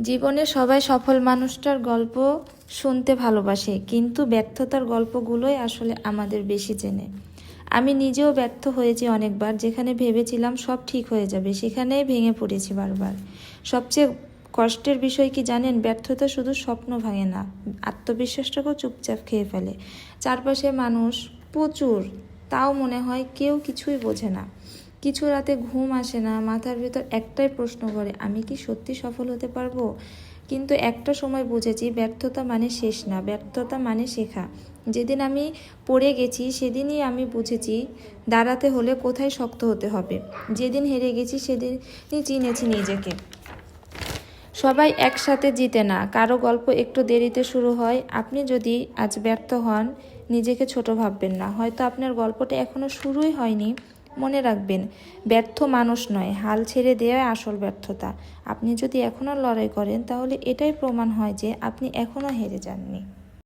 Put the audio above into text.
জীবনে সবাই সফল মানুষটার গল্প শুনতে ভালোবাসে, কিন্তু ব্যর্থতার গল্পগুলোই আসলে আমাদের বেশি চেনে। আমি নিজেও ব্যর্থ হয়েছি অনেকবার। যেখানে ভেবেছিলাম সব ঠিক হয়ে যাবে, সেখানেই ভেঙে পড়েছি বারবার। সবচেয়ে কষ্টের বিষয় কি জানেন? ব্যর্থতা শুধু স্বপ্ন ভাঙে না, আত্মবিশ্বাসটাকেও চুপচাপ খেয়ে ফেলে। চারপাশে মানুষ প্রচুর, তাও মনে হয় কেউ কিছুই বোঝে না। কিছু রাতে ঘুম আসে না, মাথার ভেতর একটাই প্রশ্ন করে, আমি কি সত্যি সফল হতে পারবো? কিন্তু একটা সময় বুঝেছি, ব্যর্থতা মানে শেষ না, ব্যর্থতা মানে শেখা। যেদিন আমি পড়ে গেছি সেদিনই আমি বুঝেছি দাঁড়াতে হলে কোথায় শক্ত হতে হবে। যেদিন হেরে গেছি সেদিনই চিনেছি নিজেকে। সবাই একসাথে জিতে না, কারো গল্প একটু দেরিতে শুরু হয়। আপনি যদি আজ ব্যর্থ হন, নিজেকে ছোট ভাববেন না, হয়তো আপনার গল্পটা এখনো শুরুই হয়নি। মনে রাখবেন, ব্যর্থ মানুষ নয়, হাল ছেড়ে দেওয়াই আসল ব্যর্থতা। আপনি যদি এখনও লড়াই করেন, তাহলে এটাই প্রমাণ হয় যে আপনি এখনও হেরে যাননি।